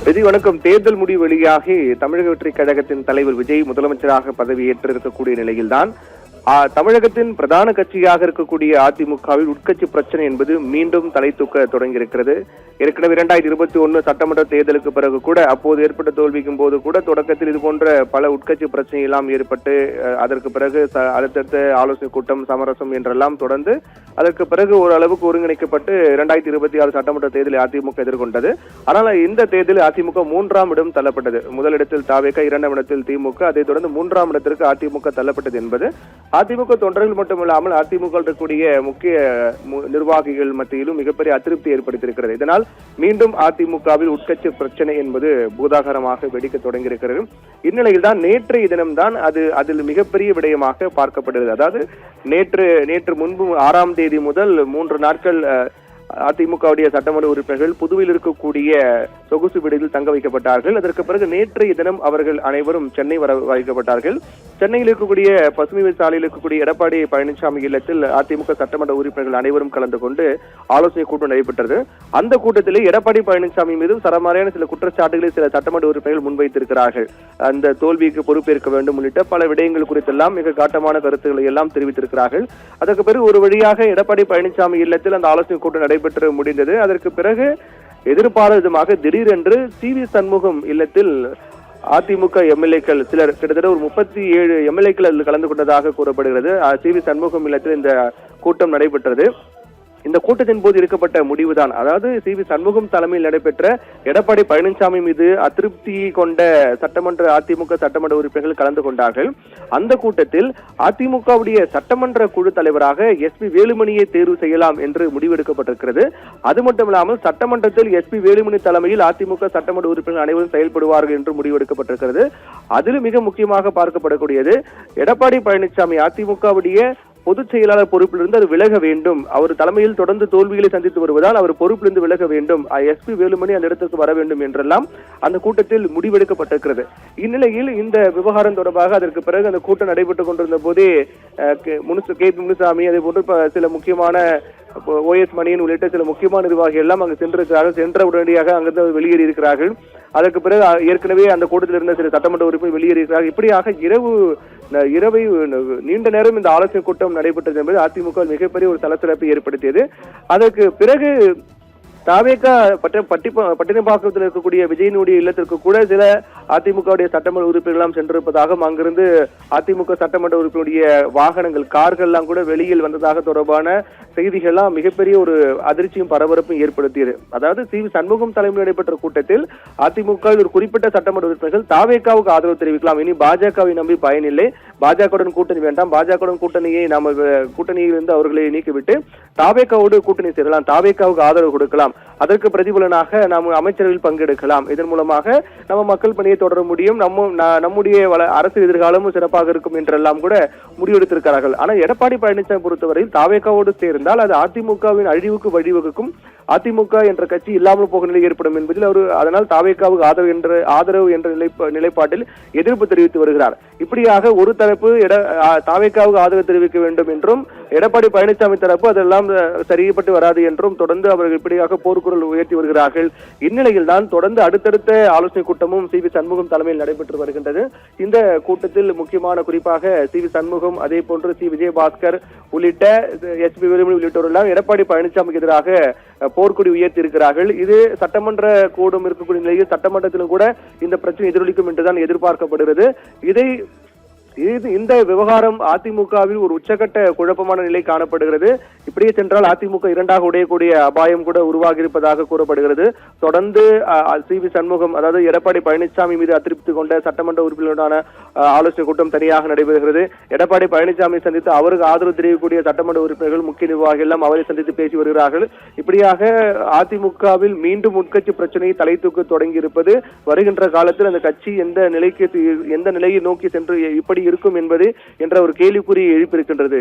விஜய் வணக்கம். தேர்தல் முடிவு வெளியாகி தமிழக வெற்றி கழகத்தின் தலைவர் விஜய் முதலமைச்சராக பதவியேற்று இருக்கக்கூடிய நிலையில்தான் தமிழகத்தின் பிரதான கட்சியாக இருக்கக்கூடிய அதிமுகவில் உட்கட்சி பிரச்சனை என்பது மீண்டும் தலை தூக்க தொடங்கியிருக்கிறது. ஏற்கனவே 2021 சட்டமன்ற தேர்தலுக்கு பிறகு கூட அப்போது ஏற்பட்ட தோல்விக்கும் போது கூட தொடக்கத்தில் இது போன்ற பல உட்கட்சி பிரச்சனை எல்லாம் ஏற்பட்டு அதற்கு பிறகு அடுத்தடுத்த ஆலோசனை கூட்டம் சமரசம் என்றெல்லாம் தொடர்ந்து அதற்கு பிறகு ஓரளவுக்கு ஒருங்கிணைக்கப்பட்டு 2026 சட்டமன்ற தேர்தலை அதிமுக எதிர்கொண்டது. ஆனால் இந்த தேர்தலில் அதிமுக 3ஆம் இடம் தள்ளப்பட்டது. முதலிடத்தில் தாவேக, 2ஆம் இடத்தில் திமுக, அதைத் தொடர்ந்து 3ஆம் இடத்திற்கு அதிமுக தள்ளப்பட்டது என்பது அதிமுக தொண்டர்கள் மட்டுமில்லாமல் அதிமுக இருக்கக்கூடிய முக்கிய நிர்வாகிகள் மத்தியிலும் மிகப்பெரிய அதிருப்தி ஏற்படுத்தியிருக்கிறது. இதனால் மீண்டும் அதிமுகவில் உட்கட்சி பிரச்சனை என்பது பூதாகரமாக வெடிக்க தொடங்கியிருக்கிறது. இந்நிலையில் தான் நேற்றைய தினம்தான் அதில் மிகப்பெரிய விடயமாக பார்க்கப்படுகிறது. அதாவது நேற்று முன்பு 6ஆம் தேதி முதல் 3 நாட்கள் அதிமுகவுடைய சட்டமன்ற உறுப்பினர்கள் புதுவையில் இருக்கக்கூடிய சொகுசு விடுதியில் தங்க வைக்கப்பட்டார்கள். அதற்கு பிறகு நேற்றைய தினம் அவர்கள் அனைவரும் சென்னை வர வைக்கப்பட்டார்கள். சென்னையில் இருக்கக்கூடிய பசுமை சாலையில் இருக்கக்கூடிய எடப்பாடி பழனிசாமி இல்லத்தில் அதிமுக சட்டமன்ற உறுப்பினர்கள் அனைவரும் கலந்து கொண்டு ஆலோசனை கூட்டம் நடைபெற்றது. அந்த கூட்டத்திலே எடப்பாடி பழனிசாமி மீது சரமாரியான சில குற்றச்சாட்டுகளை சில சட்டமன்ற உறுப்பினர்கள் முன்வைத்திருக்கிறார்கள். அந்த தோல்விக்கு பொறுப்பேற்க வேண்டும் உள்ளிட்ட பல விடயங்கள் குறித்தெல்லாம் மிக காட்டமான கருத்துக்களை எல்லாம் தெரிவித்திருக்கிறார்கள். அதற்கு பிறகு ஒரு வழியாக எடப்பாடி பழனிசாமி இல்லத்தில் அந்த ஆலோசனை கூட்டம் நடைபெற்று முடிந்தது. அதற்கு பிறகு எதிர்பாராத விதமாக திடீரென்று சி.வி. சண்முகம் இல்லத்தில் அதிமுக எம்எல்ஏக்கள் சிலர் கிட்டத்தட்ட ஒரு 37 எம்எல்ஏக்கள் அதில் கலந்து கொண்டதாக கூறப்படுகிறது. சி.வி. சண்முகம் இல்லத்தில் இந்த கூட்டம் நடைபெற்றது. இந்த கூட்டத்தின் போது எடுக்கப்பட்ட முடிவுதான், அதாவது சி.வி. சண்முகம் தலைமையில் நடைபெற்ற எடப்பாடி பழனிசாமி மீது அதிருப்தி கொண்ட அதிமுக சட்டமன்ற உறுப்பினர்கள் கலந்து கொண்டார்கள். அந்த கூட்டத்தில் அதிமுகவுடைய சட்டமன்ற குழு தலைவராக எஸ்.பி. வேலுமணியை தேர்வு செய்யலாம் என்று முடிவெடுக்கப்பட்டிருக்கிறது. அது மட்டுமில்லாமல் சட்டமன்றத்தில் எஸ்.பி. வேலுமணி தலைமையில் அதிமுக சட்டமன்ற உறுப்பினர்கள் அனைவரும் செயல்படுவார்கள் என்று முடிவெடுக்கப்பட்டிருக்கிறது. அதில் மிக முக்கியமாக பார்க்கப்படக்கூடியது, எடப்பாடி பழனிசாமி அதிமுகவுடைய பொதுச் செயலாளர் பொறுப்பிலிருந்து அது விலக வேண்டும். அவர் தலைமையில் தொடர்ந்து தோல்விகளை சந்தித்து வருவதால் அவர் பொறுப்பிலிருந்து விலக வேண்டும். எஸ்.பி. வேலுமணி அந்த இடத்துக்கு வர வேண்டும் என்றெல்லாம் அந்த கூட்டத்தில் முடிவெடுக்கப்பட்டிருக்கிறது. இந்நிலையில் இந்த விவகாரம் தொடர்பாக அதற்கு பிறகு அந்த கூட்டம் நடைபெற்றுக் கொண்டிருந்த போதே கே.பி. முனுசாமி, அதே போன்று சில முக்கியமான OS மணியன் உள்ளிட்ட சில முக்கியமான நிர்வாகிகள் எல்லாம் அங்கு சென்றிருக்கிறார்கள். சென்ற உடனடியாக அங்கிருந்து வெளியேறி இருக்கிறார்கள். அதற்கு பிறகு ஏற்கனவே அந்த கூட்டத்தில் இருந்த சில சட்டமன்ற உறுப்பினர் வெளியேறியிருக்கிறார்கள். இப்படியாக இரவை நீண்ட நேரம் இந்த ஆலோசனை கூட்டம் நடைபெற்றது என்பது அதிமுக மிகப்பெரிய ஒரு சலசலப்பை ஏற்படுத்தியது. அதற்கு பிறகு தாவேகா பட்டினப்பாக்கத்தில் இருக்கக்கூடிய விஜயனுடைய இல்லத்திற்கு கூட சில அதிமுகவுடைய சட்டமன்ற உறுப்பினர்கள் சென்றிருப்பதாகவும் அங்கிருந்து அதிமுக சட்டமன்ற உறுப்பினருடைய வாகனங்கள், கார்கள் எல்லாம் கூட வெளியில் வந்ததாக தொடர்பான செய்திகள்லாம் மிகப்பெரிய ஒரு அதிர்ச்சியும் பரபரப்பும் ஏற்படுத்தியது. அதாவது சி.வி. சண்முகம் தலைமையில் நடைபெற்ற கூட்டத்தில் அதிமுக ஒரு குறிப்பிட்ட சட்டமன்ற உறுப்பினர்கள் தாவேகாவுக்கு ஆதரவு தெரிவிக்கலாம், இனி பாஜகவை நம்பி பயனில்லை, பாஜகவுடன் கூட்டணி வேண்டாம், பாஜகவுடன் கூட்டணியில் இருந்து அவர்களை நீக்கிவிட்டு தாவேகாவோடு கூட்டணி சேரலாம், தாவேகாவுக்கு ஆதரவு கொடுக்கலாம், அதற்கு பிரதிபலனாக நாம் அமைச்சரவையில் பங்கெடுக்கலாம், இதன் மூலமாக நம்ம மக்கள் பணியை தொடர முடியும், நம்முடைய அரசு எதிர்காலமும் சிறப்பாக இருக்கும் என்றெல்லாம் கூட முடிவெடுத்திருக்கிறார்கள். ஆனால் எடப்பாடி பழனிசாமி பொறுத்தவரையில் தாவேகாவோடு சேர்ந்தால் அது அதிமுகவின் அழிவுக்கு வழிவகுக்கும், அதிமுக என்ற கட்சி இல்லாமல் போக நிலை ஏற்படும் என்பதில் அவர் அதனால் தாவேகாவுக்கு ஆதரவு என்ற நிலைப்பாட்டில் எதிர்ப்பு தெரிவித்து வருகிறார். இப்படியாக ஒரு தரப்பு தாவேகாவுக்கு ஆதரவு தெரிவிக்க வேண்டும் என்றும், எடப்பாடி பழனிசாமி தரப்பு அதெல்லாம் சரிப்பட்டு வராது என்றும் தொடர்ந்து அவர்கள் இப்படியாக போர்க்குரல் உயர்த்தி வருகிறார்கள். இந்நிலையில் தான் தொடர்ந்து அடுத்தடுத்த ஆலோசனை கூட்டமும் சி.வி. சண்முகம் தலைமையில் நடைபெற்று வருகின்றது. இந்த கூட்டத்தில் முக்கியமான குறிப்பாக சி.வி. சண்முகம், அதே போன்று சி. விஜயபாஸ்கர் உள்ளிட்ட எஸ்.பி. வேலுமணி உள்ளிட்டோரெல்லாம் எடப்பாடி பழனிசாமிக்கு எதிராக போர்க்கொடி உயர்த்தி இருக்கிறார்கள். இது சட்டமன்ற கூடம் இருக்கக்கூடிய நிலையில் சட்டமன்றத்திலும் கூட இந்த பிரச்சனை எதிரொலிக்கும் என்றுதான் எதிர்பார்க்கப்படுகிறது. இந்த விவகாரம் அதிமுகவில் ஒரு உச்சகட்ட குழப்பமான நிலை காணப்படுகிறது. இப்படியே சென்றால் அதிமுக இரண்டாக உடையக்கூடிய அபாயம் கூட உருவாகி இருப்பதாக கூறப்படுகிறது. தொடர்ந்து சி.வி. சண்முகம், அதாவது எடப்பாடி பழனிசாமி மீது அதிருப்தி கொண்ட சட்டமன்ற உறுப்பினருடான ஆலோசனை கூட்டம் தனியாக நடைபெறுகிறது. எடப்பாடி பழனிசாமி சந்தித்து அவருக்கு ஆதரவு தெரிவிக்கக்கூடிய சட்டமன்ற உறுப்பினர்கள், முக்கிய நிர்வாகிகள் எல்லாம் அவரை சந்தித்து பேசி வருகிறார்கள். இப்படியாக அதிமுகவில் மீண்டும் உட்கட்சி பிரச்சனையை தலை தூக்க தொடங்கி இருப்பது வருகின்ற காலத்தில் அந்த கட்சி எந்த நிலையை நோக்கி சென்று இப்படி இருக்கும் என்பது என்ற ஒரு கேள்விக்குறி எழுப்பியிருக்கின்றது.